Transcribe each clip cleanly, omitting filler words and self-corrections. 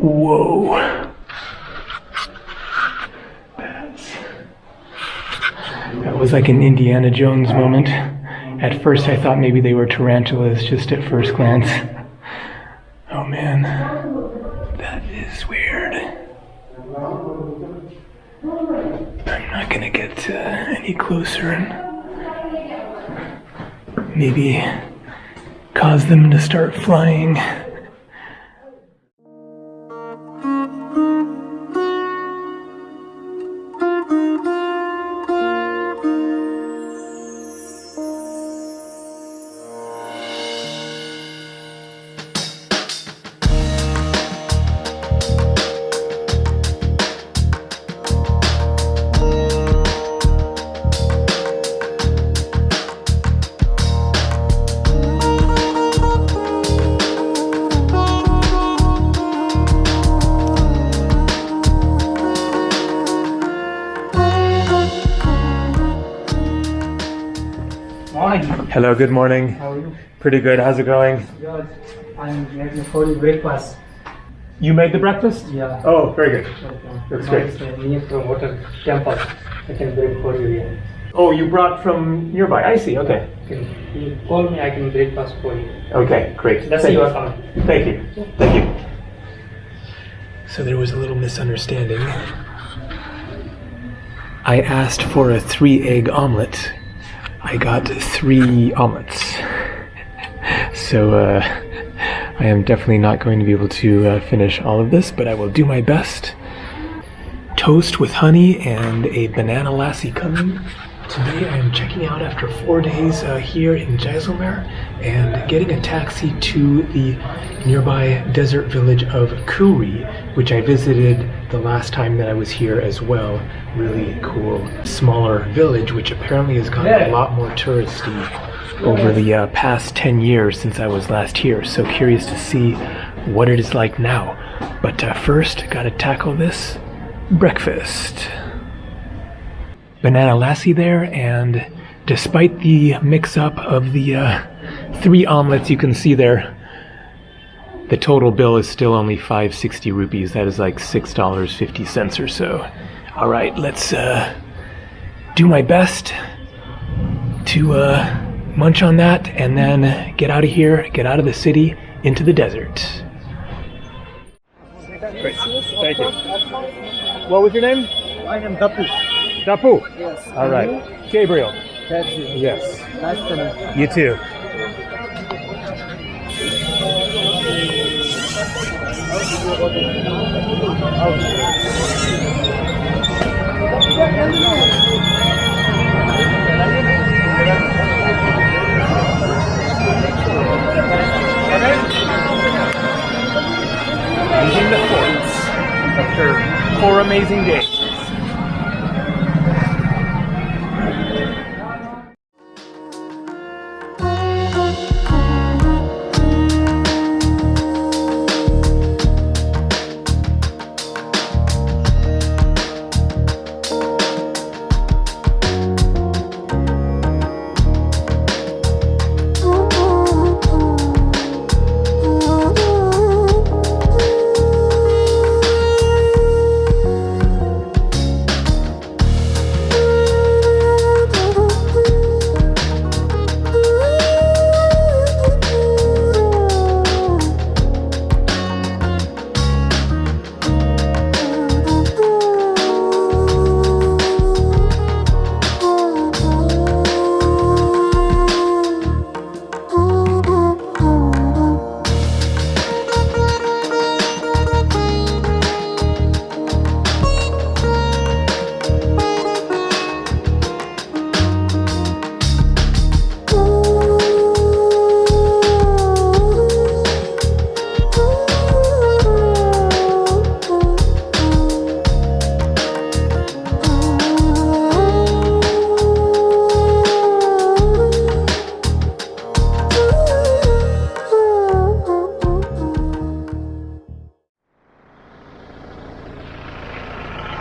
Whoa. That was like an Indiana Jones moment. At first I thought maybe they were tarantulas, just at first glance. Oh man, that is weird. I'm not gonna get any closer and maybe cause them to start flying. Hello, good morning. How are you? Pretty good. How's it going? Good. I'm making for you breakfast. You made the breakfast? Yeah. Oh, very good. Okay. That's great. It's near from water temple. I can break for you here. Oh, you brought from nearby. I see. Okay. You call me, I can breakfast for you. Okay, great. That's Thank you you. are coming. Thank you. Thank you. So there was a little misunderstanding. I asked for a 3-egg omelet. I got 3 omelets. So I am definitely not going to be able to finish all of this, but I will do my best. Toast with honey and a banana lassi coming. Today I am checking out after 4 days here in Jaisalmer and getting a taxi to the nearby desert village of Khuri, which I visited the last time that I was here as well. Really cool, smaller village, which apparently has gotten a lot more touristy over the past 10 years since I was last here. So curious to see what it is like now. But first, gotta tackle this breakfast. Banana lassi there, and despite the mix-up of the 3 omelets you can see there, the total bill is still only 560 rupees. That is like $6.50 or so. All right, let's do my best to munch on that and then get out of here, get out of the city, into the desert. Great, thank you. What was your name? I am Dapu. Dapu? Yes. All right. Gabriel? That's you. Yes. Nice to meet you. You too. Leaving the forts after 4 amazing days.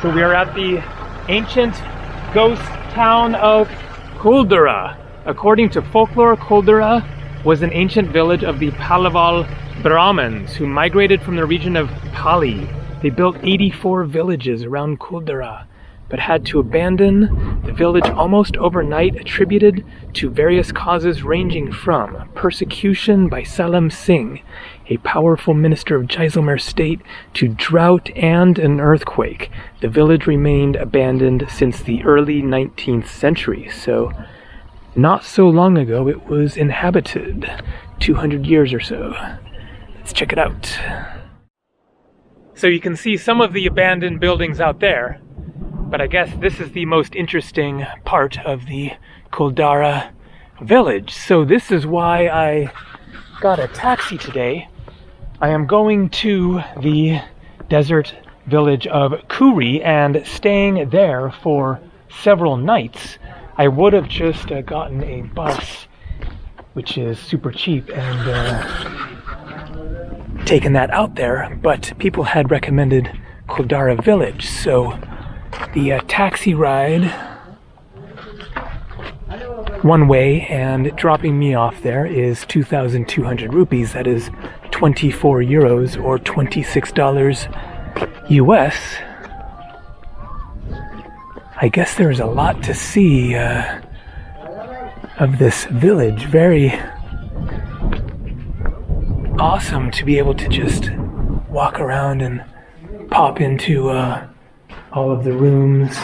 So we are at the ancient ghost town of Kuldhara. According to folklore, Kuldhara was an ancient village of the Pallava Brahmins who migrated from the region of Pali. They built 84 villages around Kuldhara, but had to abandon the village almost overnight, attributed to various causes ranging from persecution by Salam Singh, a powerful minister of Jaisalmer state, to drought and an earthquake. The village remained abandoned since the early 19th century, so not so long ago it was inhabited, 200 years or so. Let's check it out. So you can see some of the abandoned buildings out there, but I guess this is the most interesting part of the Kuldhara village. So this is why I got a taxi today. I am going to the desert village of Khuri and staying there for several nights. I would have just gotten a bus, which is super cheap, and taken that out there, but people had recommended Kuldhara village, so the taxi ride one way and dropping me off there is 2,200 rupees. That is 24 euros or $26 US. I guess there's a lot to see of this village. Very awesome to be able to just walk around and pop into all of the rooms.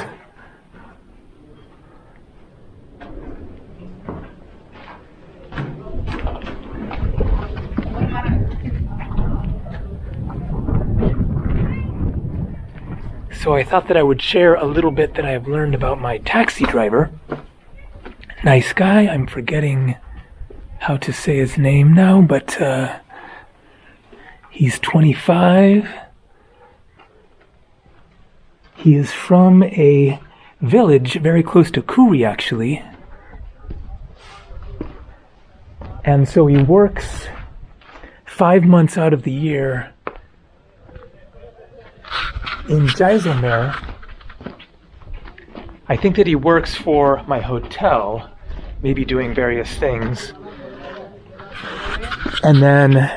So I thought that I would share a little bit that I have learned about my taxi driver. Nice guy. I'm forgetting how to say his name now, but he's 25. He is from a village very close to Khuri, actually. And so he works 5 months out of the year in Jaisalmer. I think that he works for my hotel, maybe doing various things. And then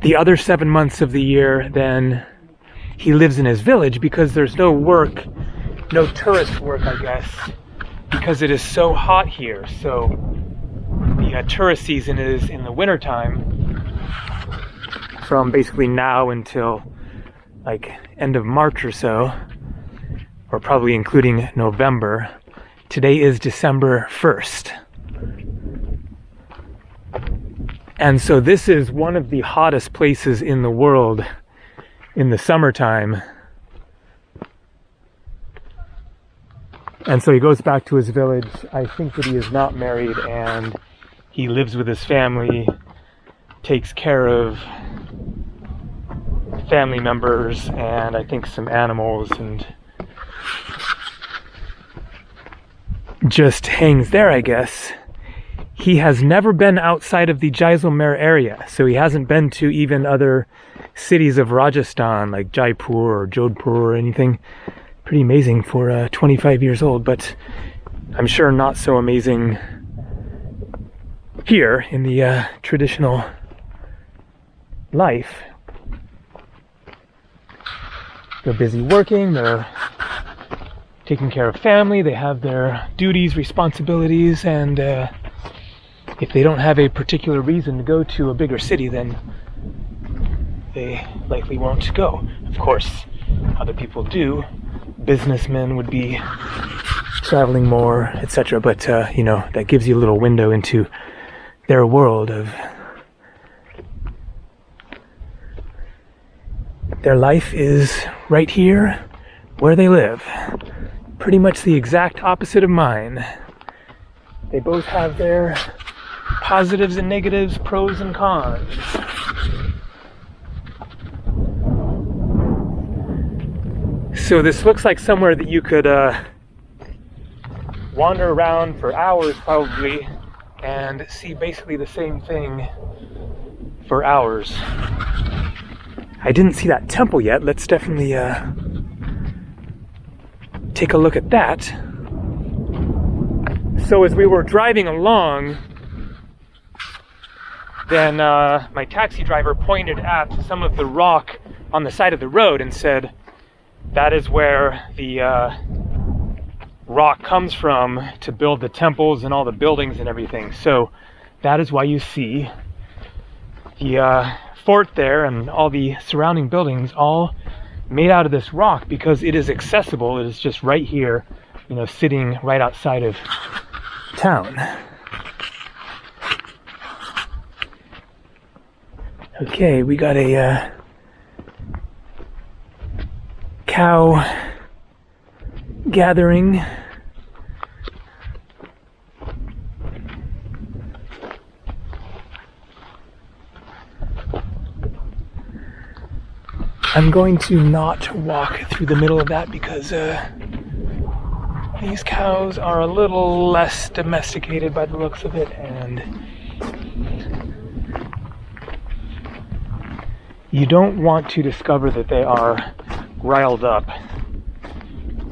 the other 7 months of the year, then he lives in his village because there's no work, no tourist work, I guess, because it is so hot here. So the tourist season is in the wintertime, from basically now until like end of March or so, or probably including November. Today is December 1st. And so this is one of the hottest places in the world in the summertime. And so he goes back to his village. I think that he is not married and he lives with his family, takes care of family members and I think some animals, and just hangs there, I guess. He has never been outside of the Jaisalmer area, so he hasn't been to even other cities of Rajasthan like Jaipur or Jodhpur or anything. Pretty amazing for 25 years old, but I'm sure not so amazing here in the traditional life. They're busy working, they're taking care of family, they have their duties, responsibilities, and if they don't have a particular reason to go to a bigger city, then they likely won't go. Of course, other people do. Businessmen would be traveling more, etc. But, you know, that gives you a little window into their world of their life is right here where they live. Pretty much the exact opposite of mine. They both have their positives and negatives, pros and cons. So this looks like somewhere that you could wander around for hours probably and see basically the same thing for hours. I didn't see that temple yet. Let's definitely take a look at that. So as we were driving along, then my taxi driver pointed at some of the rock on the side of the road and said, that is where the rock comes from to build the temples and all the buildings and everything. So that is why you see the fort there and all the surrounding buildings all made out of this rock, because it is accessible. It is just right here, you know, sitting right outside of town. Okay, we got a cow gathering. I'm going to not walk through the middle of that because these cows are a little less domesticated by the looks of it, and you don't want to discover that they are riled up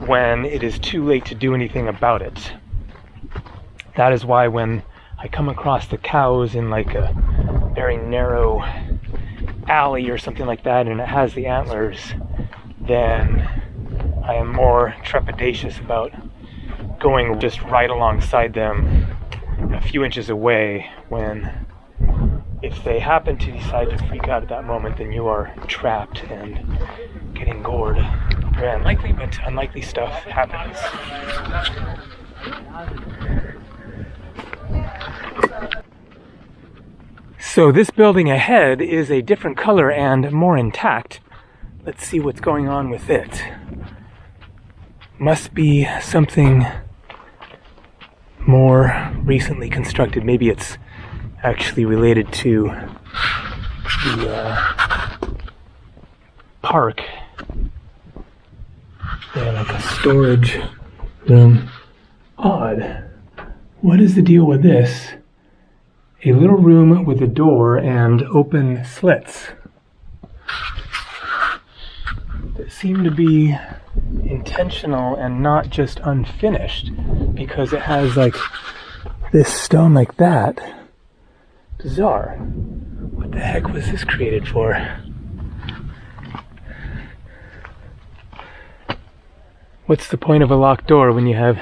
when it is too late to do anything about it. That is why when I come across the cows in like a very narrow alley or something like that and it has the antlers, then I am more trepidatious about going just right alongside them a few inches away, when if they happen to decide to freak out at that moment, then you are trapped and getting gored. Very unlikely, but unlikely stuff happens. So this building ahead is a different color and more intact. Let's see what's going on with it. Must be something more recently constructed. Maybe it's actually related to the park. Yeah, like a storage room. Odd. What is the deal with this? A little room with a door and open slits that seem to be intentional and not just unfinished, because it has like this stone like that. Bizarre. What the heck was this created for? What's the point of a locked door when you have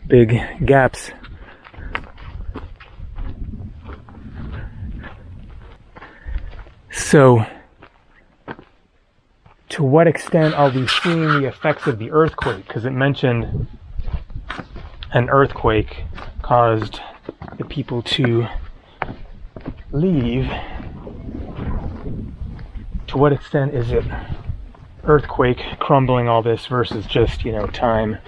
big gaps? So, to what extent are we seeing the effects of the earthquake? Because it mentioned an earthquake caused the people to leave. To what extent is it earthquake crumbling all this versus just, you know, time?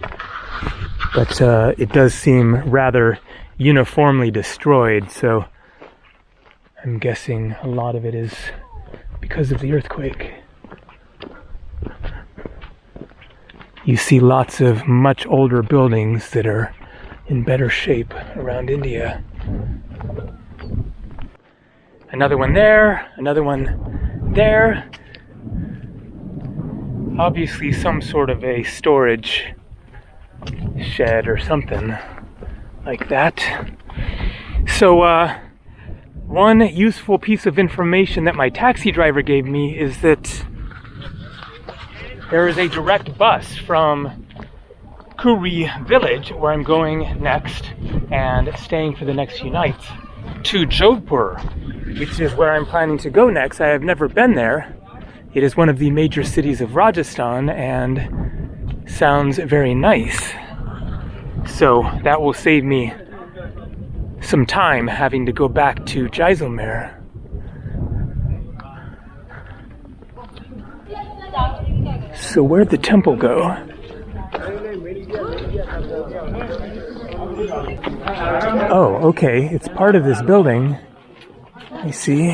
But it does seem rather uniformly destroyed, so I'm guessing a lot of it is because of the earthquake. You see lots of much older buildings that are in better shape around India. Another one there, another one there. Obviously some sort of a storage shed or something like that. So, one useful piece of information that my taxi driver gave me is that there is a direct bus from Khuri village, where I'm going next and staying for the next few nights, to Jodhpur, which is where I'm planning to go next. I have never been there. It is one of the major cities of Rajasthan and sounds very nice. So that will save me some time having to go back to Jaisalmer. So where'd the temple go? Oh, okay, it's part of this building. I see.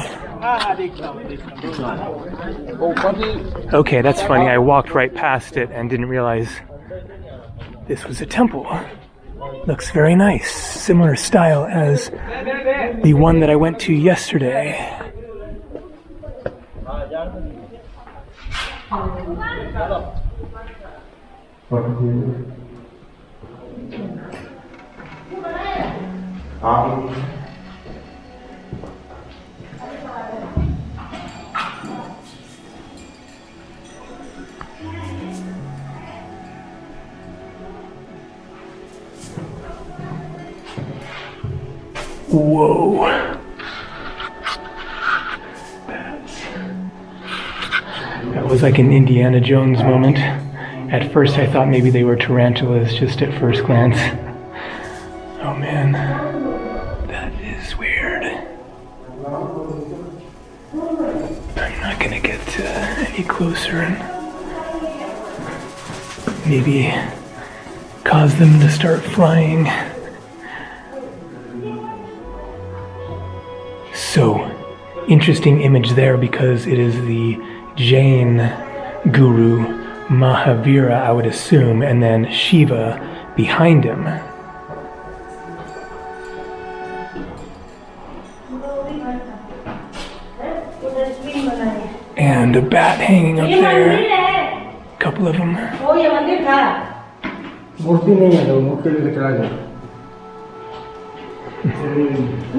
Okay, that's funny. I walked right past it and didn't realize this was a temple. Looks very nice. Similar style as the one that I went to yesterday. Whoa. That was like an Indiana Jones moment. At first I thought maybe they were tarantulas just at first glance. Oh man, that is weird. I'm not gonna get any closer and maybe cause them to start flying. So, interesting image there because it is the Jain guru Mahavira, I would assume, and then Shiva behind him. And a bat hanging up there. A couple of them. मूर्ति नहीं है तो मूर्ति लेके चला जाए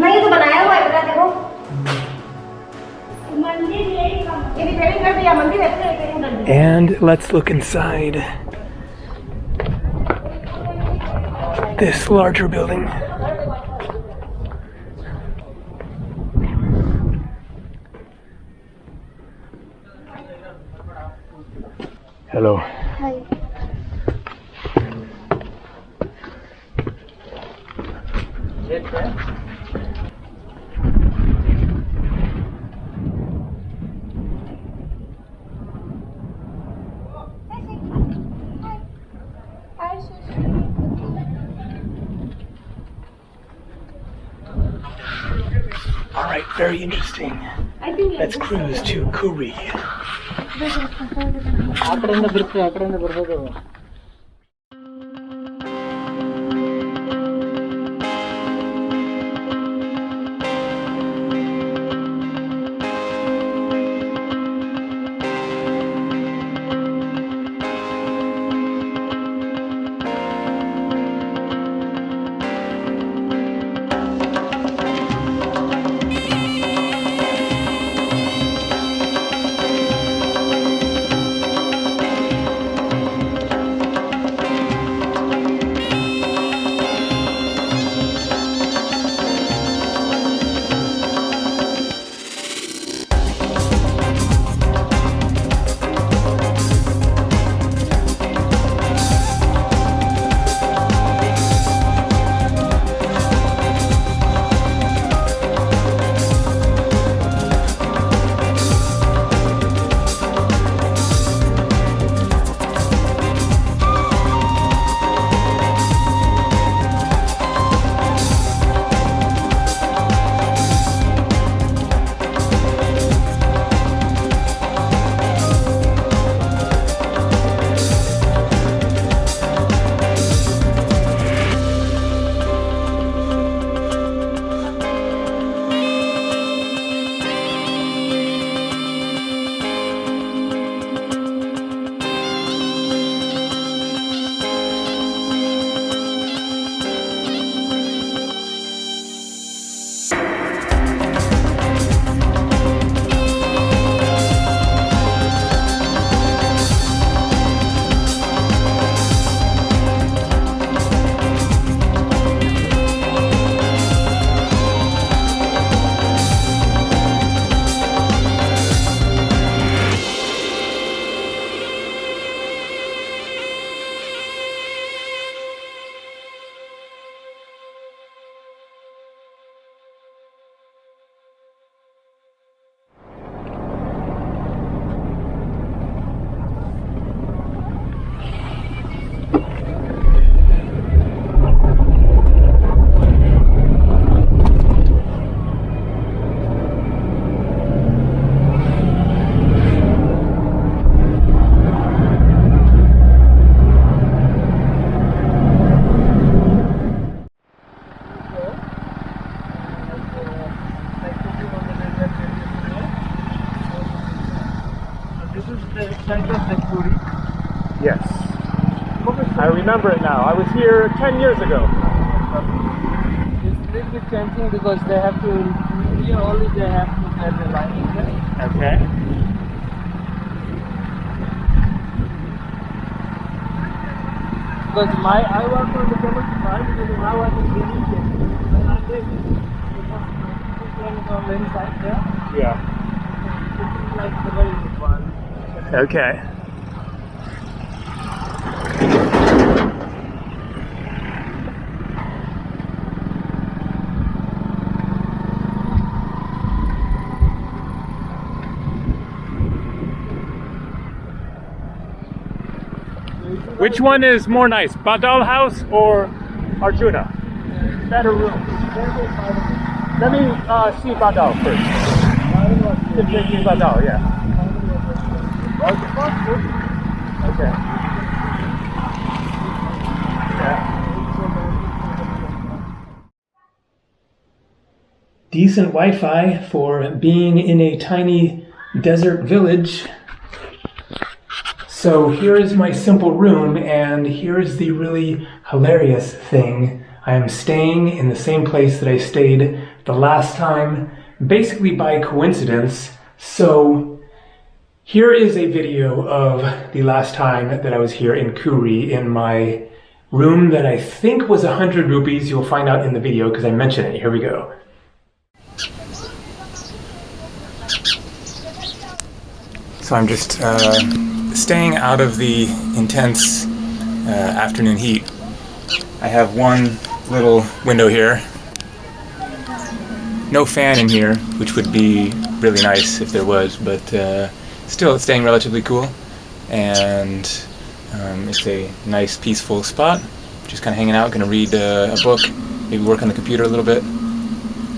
नहीं तो बनाया हुआ है इधर देखो मंदिर यही का ये रिपेयरिंग कर दिया मंदिर ऐसे रिपेयरिंग कर दिया And let's look inside this larger building. Hello. Hi. All right, very interesting. Let's cruise to Khuri. Yes. I remember it now. I was here 10 years ago. It's a little bit tempting because they have to, here only they have to have the lining there. Okay. Because I work on the chemical plant, because now I was and on the inside there. Yeah. It's like the very big one. Okay. Which one is more nice, Badal House or Arjuna? Better room. Let me see Badal first. See Badal, yeah. Okay. Yeah. Decent Wi-Fi for being in a tiny desert village. So here is my simple room, and here is the really hilarious thing. I am staying in the same place that I stayed the last time, basically by coincidence. So here is a video of the last time that I was here in Khuri in my room that I think was 100 rupees. You'll find out in the video because I mentioned it. Here we go. So I'm just staying out of the intense afternoon heat. I have one little window here. No fan in here, which would be really nice if there was, but still it's staying relatively cool. And it's a nice peaceful spot. Just kind of hanging out, gonna read a book, maybe work on the computer a little bit,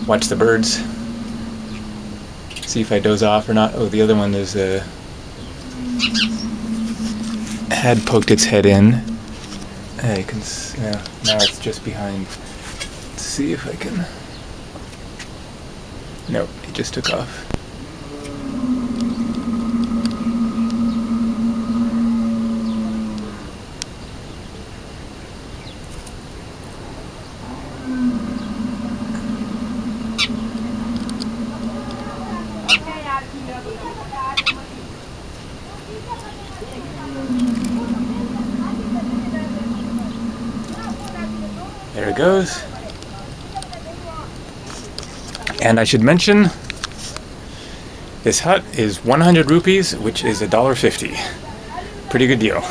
watch the birds, see if I doze off or not. Oh, the other one is had poked its head in. You can now it's just behind. Let's see if I can. Nope, it just took off. There it goes. And I should mention, this hut is 100 rupees, which is $1.50. Pretty good deal.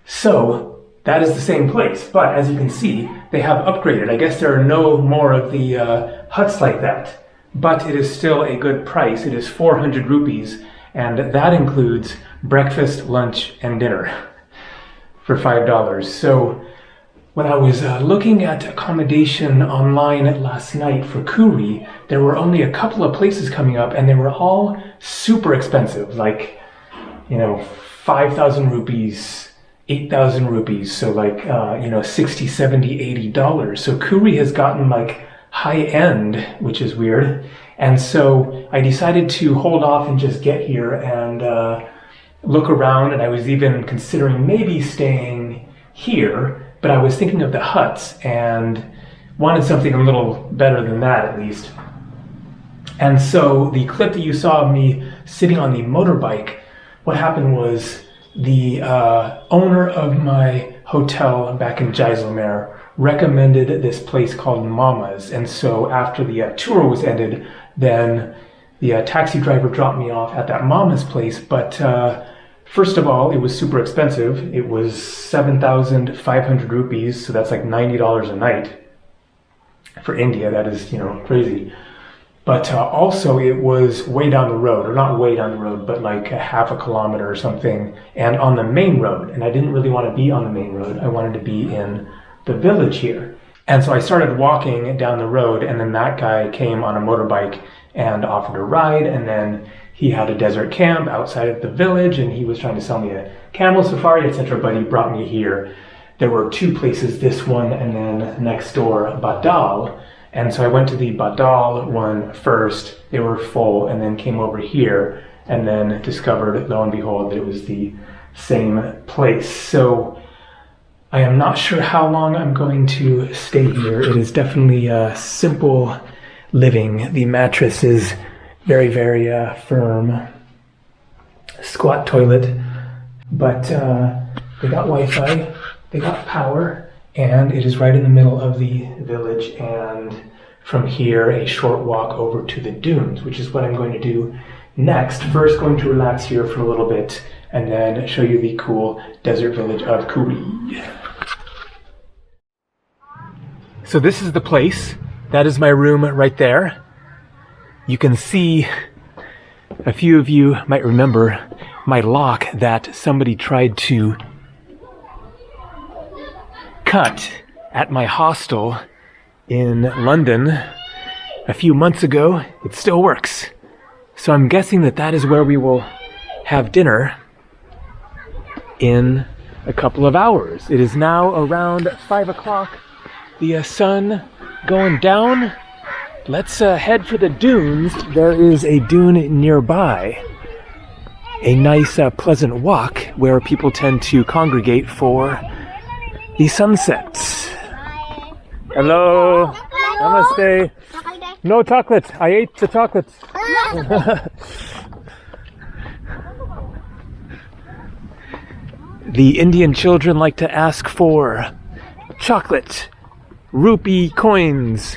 So, that is the same place, but as you can see, they have upgraded. I guess there are no more of the huts like that. But it is still a good price. It is 400 rupees, and that includes breakfast, lunch, and dinner for $5. So when I was looking at accommodation online last night for Khuri, there were only a couple of places coming up, and they were all super expensive, like, 5,000 rupees, 8,000 rupees, so like, $60, $70, $80. So Khuri has gotten like high end, which is weird. And so I decided to hold off and just get here and look around, and I was even considering maybe staying here, but I was thinking of the huts and wanted something a little better than that at least. And so the clip that you saw of me sitting on the motorbike, what happened was the owner of my hotel back in Jaisalmer recommended this place called Mama's, and so after the tour was ended, then the taxi driver dropped me off at that Mama's place. But first of all, it was super expensive. It was 7,500 rupees, so that's like $90 a night. For India, that is, crazy. But also it was way down the road, or not way down the road, but like a half a kilometer or something, and on the main road. And I didn't really want to be on the main road. I wanted to be in the village here. And so I started walking down the road, and then that guy came on a motorbike and offered a ride, and then he had a desert camp outside of the village, and he was trying to sell me a camel safari, etc., but he brought me here. There were two places, this one and then next door, Badal. And so I went to the Badal one first. They were full, and then came over here, and then discovered, lo and behold, that it was the same place. So I am not sure how long I'm going to stay here. It is definitely simple living. The mattress is very, very firm. Squat toilet. But They got Wi-Fi, they got power, and it is right in the middle of the village, and from here a short walk over to the dunes, which is what I'm going to do next. First going to relax here for a little bit, and then show you the cool desert village of Khuri. So this is the place. That is my room right there. You can see, a few of you might remember my lock that somebody tried to cut at my hostel in London a few months ago. It still works. So I'm guessing that that is where we will have dinner in a couple of hours. It is now around 5 o'clock. The sun going down. Let's head for the dunes. There is a dune nearby. A nice, pleasant walk where people tend to congregate for the sunsets. Hello. Namaste. No chocolate. I ate the chocolate. The Indian children like to ask for chocolate, rupee coins,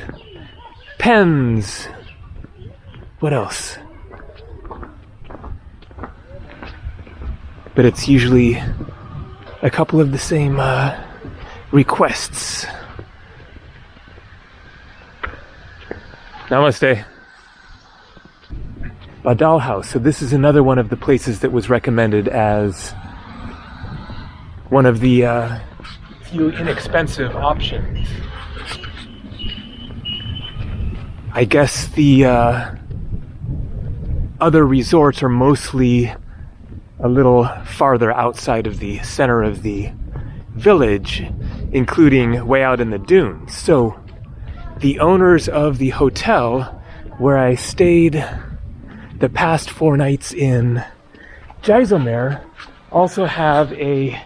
pens. What else? But it's usually a couple of the same requests. Namaste. Badal House. So this is another one of the places that was recommended as one of the few inexpensive options. I guess the other resorts are mostly a little farther outside of the center of the village, including way out in the dunes. So the owners of the hotel where I stayed the past 4 nights in Jaisalmer also have a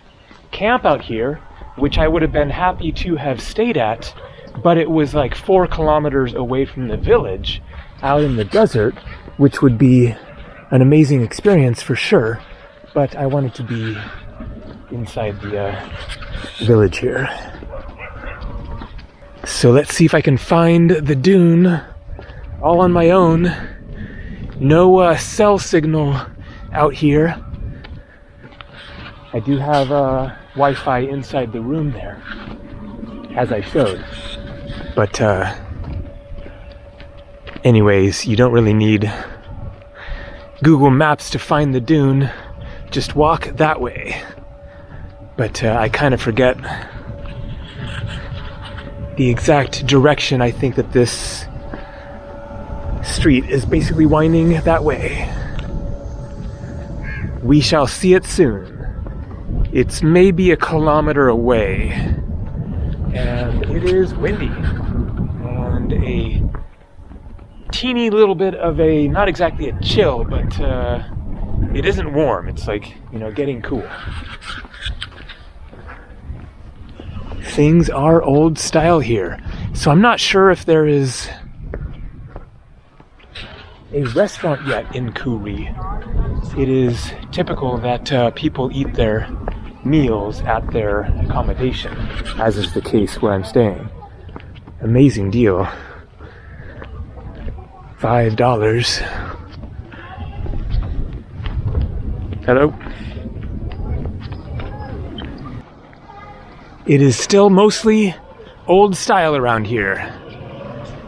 camp out here, which I would have been happy to have stayed at, but it was like 4 kilometers away from the village out in the desert, which would be an amazing experience for sure, but I wanted to be inside the village here. So let's see if I can find the dune all on my own. No cell signal out here. I do have Wi-Fi inside the room there, as I showed. But anyways, you don't really need Google Maps to find the dune. Just walk that way. But I kind of forget the exact direction. I think that this street is basically winding that way. We shall see it soon. It's maybe 1 kilometer away, and it is windy, and a teeny little bit of a, not exactly a chill, but it isn't warm. It's like, you know, getting cool. Things are old style here. So I'm not sure if there is a restaurant yet in Khuri. It is typical that people eat their meals at their accommodation, as is the case where I'm staying. Amazing deal. $5. Hello? It is still mostly old style around here.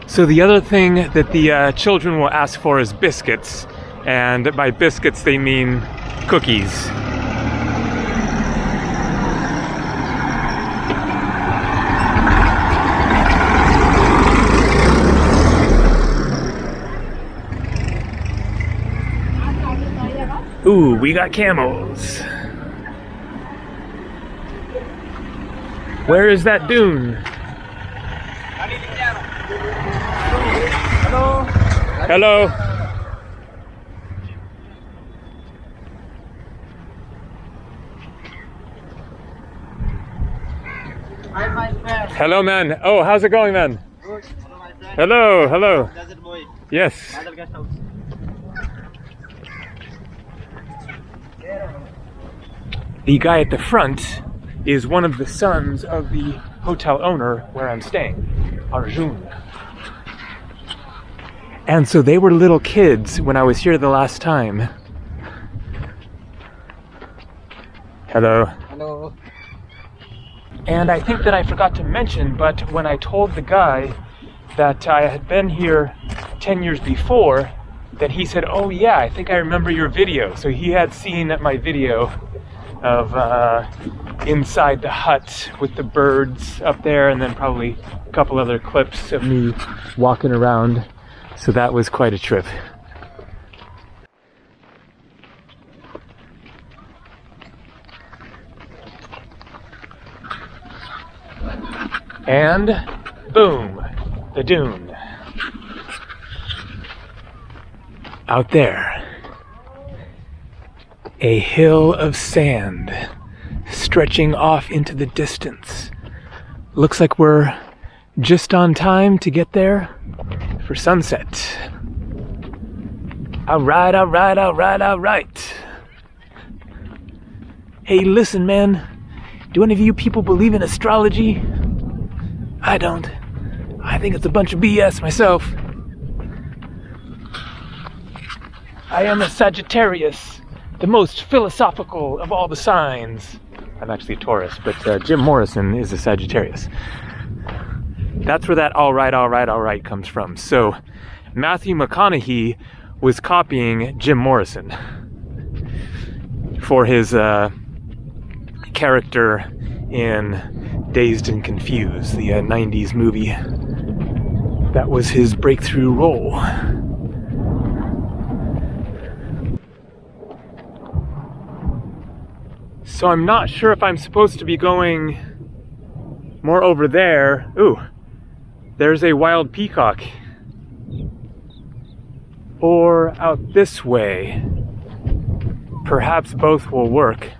So the other thing that the children will ask for is biscuits, and by biscuits they mean cookies. Ooh, we got camels. Where is that dune? Hello. Hello. Hi, my friend. Hello, man. Oh, how's it going, man? Good. Hello, my friend. Hello, hello. Desert boy. Yes. Family Guest House. The guy at the front is one of the sons of the hotel owner where I'm staying, Arjun. And so they were little kids when I was here the last time. Hello. Hello. And I think that I forgot to mention, but when I told the guy that I had been here 10 years before, then he said, oh yeah, I think I remember your video. So he had seen my video of inside the hut with the birds up there, and then probably a couple other clips of me walking around. So that was quite a trip. And boom, the dune. Out there, a hill of sand stretching off into the distance. Looks like we're just on time to get there for sunset. All right, all right, all right, all right. Hey, listen, man. Do any of you people believe in astrology? I don't. I think it's a bunch of BS myself. I am a Sagittarius, the most philosophical of all the signs. I'm actually a Taurus, but Jim Morrison is a Sagittarius. That's where that all right comes from. So Matthew McConaughey was copying Jim Morrison for his character in Dazed and Confused, the 90s movie. That was his breakthrough role. So I'm not sure if I'm supposed to be going more over there. Ooh, there's a wild peacock. Or out this way. Perhaps both will work.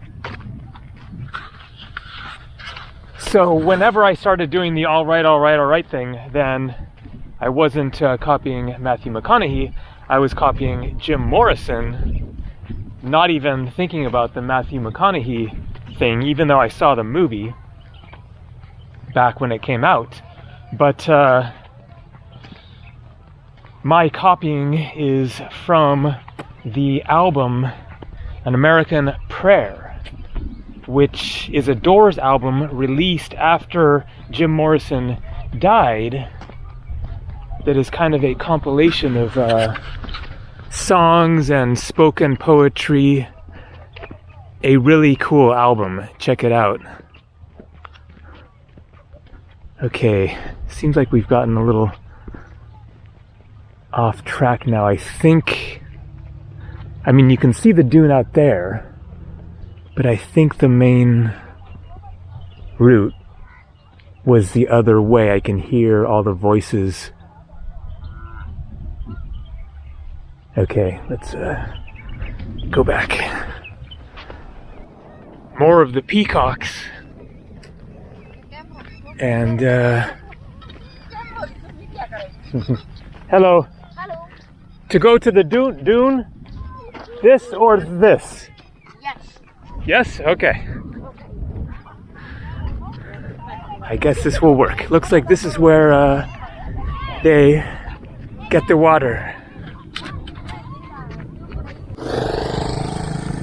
So whenever I started doing the all right thing, then I wasn't copying Matthew McConaughey, I was copying Jim Morrison, not even thinking about the Matthew McConaughey thing, even though I saw the movie back when it came out. But my copying is from the album An American Prayer, which is a Doors album released after Jim Morrison died, that is kind of a compilation of songs and spoken poetry. A really cool album. Check it out. Okay, seems like we've gotten a little off track now. I mean, you can see the dune out there, but I think the main route was the other way. I can hear all the voices. Okay, let's go back. More of the peacocks. And hello. Hello. To go to the dune, this or this? Yes. Yes? Okay. I guess this will work. Looks like this is where they get the water.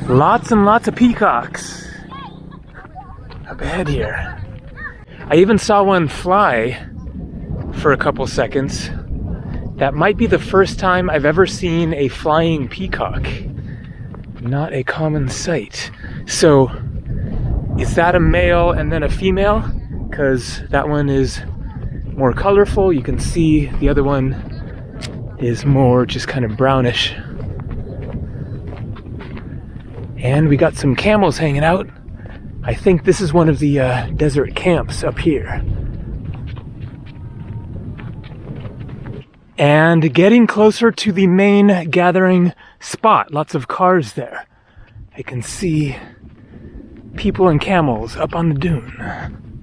Lots and lots of peacocks up ahead here. I even saw one fly for a couple seconds. That might be the first time I've ever seen a flying peacock. Not a common sight. So, is that a male and then a female? Because that one is more colorful. You can see the other one is more just kind of brownish. And we got some camels hanging out. I think this is one of the desert camps up here. And getting closer to the main gathering spot. Lots of cars there. I can see people and camels up on the dune.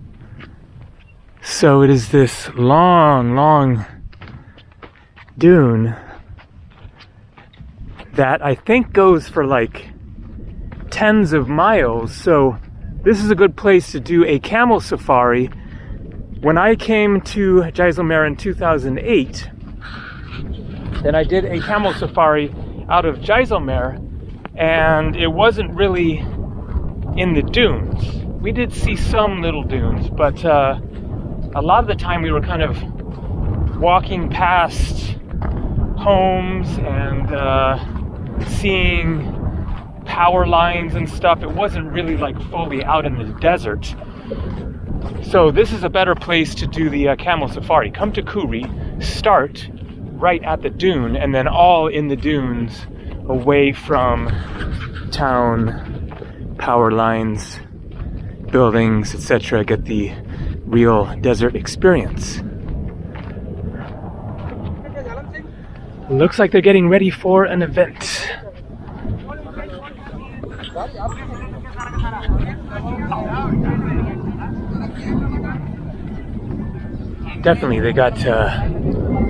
So it is this long, long dune that I think goes for like tens of miles, so this is a good place to do a camel safari. When I came to Jaisalmer in 2008, then I did a camel safari out of Jaisalmer, and it wasn't really in the dunes. We did see some little dunes, but a lot of the time we were kind of walking past homes and seeing power lines and stuff. It wasn't really like fully out in the desert. So this is a better place to do the camel safari. Come to Khuri, start right at the dune, and then all in the dunes away from town, power lines, buildings, etc. Get the real desert experience. Looks like they're getting ready for an event. Definitely, they got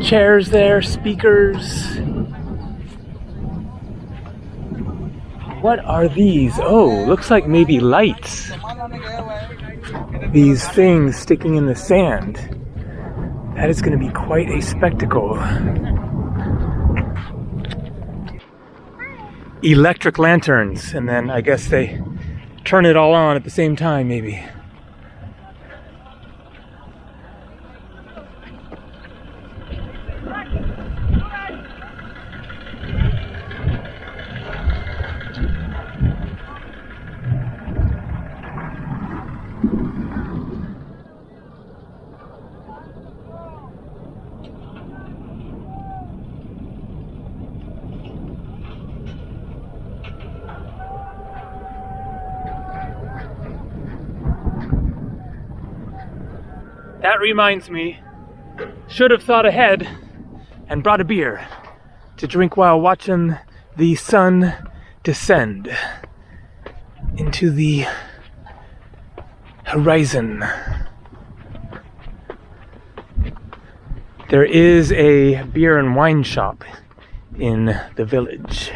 chairs there, speakers. What are these? Oh, looks like maybe lights. These things sticking in the sand. That is going to be quite a spectacle. Electric lanterns, and then I guess they turn it all on at the same time, maybe. That reminds me, should have thought ahead and brought a beer to drink while watching the sun descend into the horizon. There is a beer and wine shop in the village.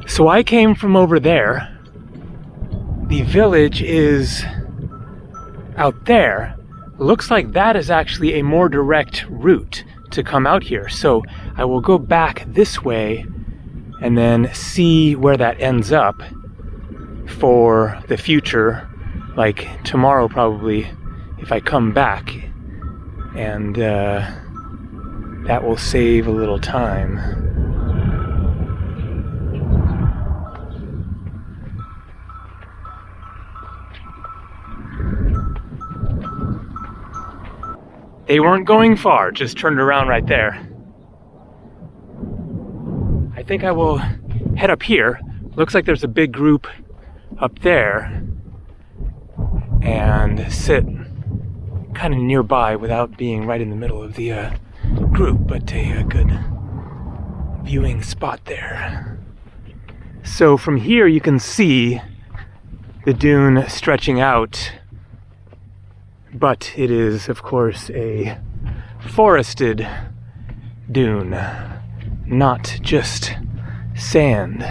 So I came from over there. The village is out there. Looks like that is actually a more direct route to come out here. So I will go back this way and then see where that ends up for the future, like tomorrow probably, if I come back. And that will save a little time. They weren't going far, just turned around right there. I think I will head up here. Looks like there's a big group up there, and sit kind of nearby without being right in the middle of the group, but a good viewing spot there. So from here you can see the dune stretching out. But it is, of course, a forested dune, not just sand.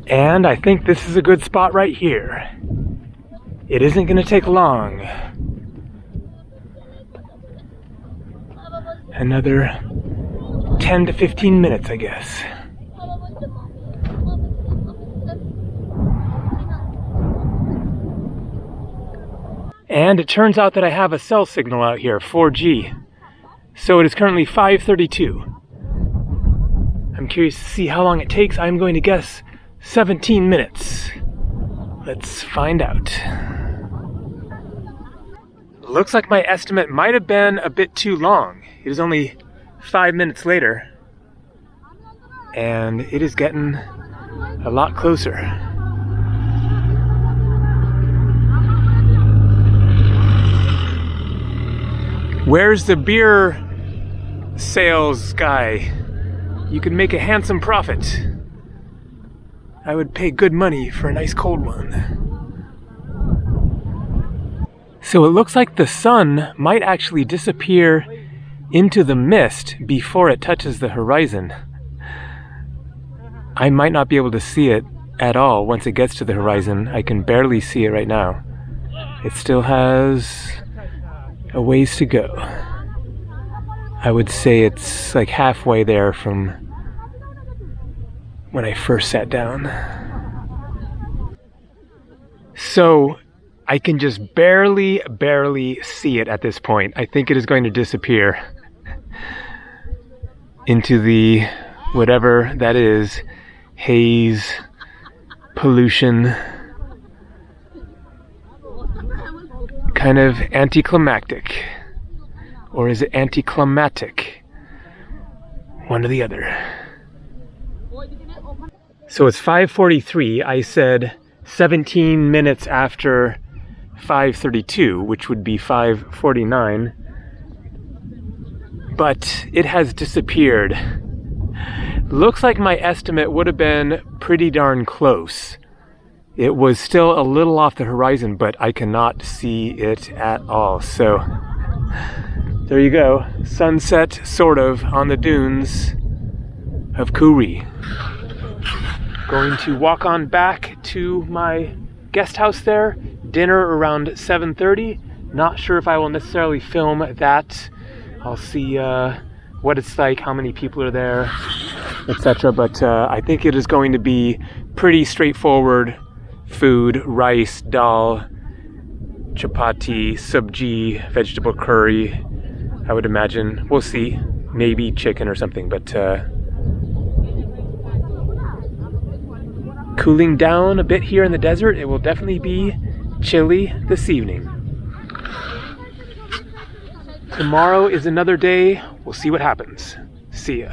And I think this is a good spot right here. It isn't going to take long. Another 10 to 15 minutes, I guess. And it turns out that I have a cell signal out here, 4G. So it is currently 5:32. I'm curious to see how long it takes. I'm going to guess 17 minutes. Let's find out. Looks like my estimate might have been a bit too long. It is only 5 minutes later. and it is getting a lot closer. Where's the beer sales guy? You can make a handsome profit. I would pay good money for a nice cold one. So it looks like the sun might actually disappear into the mist before it touches the horizon. I might not be able to see it at all once it gets to the horizon. I can barely see it right now. It still has a ways to go. I would say it's like halfway there from when I first sat down. So I can just barely see it at this point. I think it is going to disappear into the whatever that is, haze, pollution, kind of anticlimactic. Or is it anticlimactic? One or the other. So it's 5:43. I said 17 minutes after 5:32, which would be 5:49. But it has disappeared. Looks like my estimate would have been pretty darn close. It was still a little off the horizon, but I cannot see it at all. So there you go. Sunset, sort of, on the dunes of Khuri. Going to walk on back to my guest house there. Dinner around 7:30. Not sure if I will necessarily film that. I'll see what it's like, how many people are there, etc. But I think it is going to be pretty straightforward food: rice, dal, chapati, sabji, vegetable curry. I would imagine. We'll see. Maybe chicken or something, but cooling down a bit here in the desert. It will definitely be chilly this evening. Tomorrow is another day. We'll see what happens. See ya.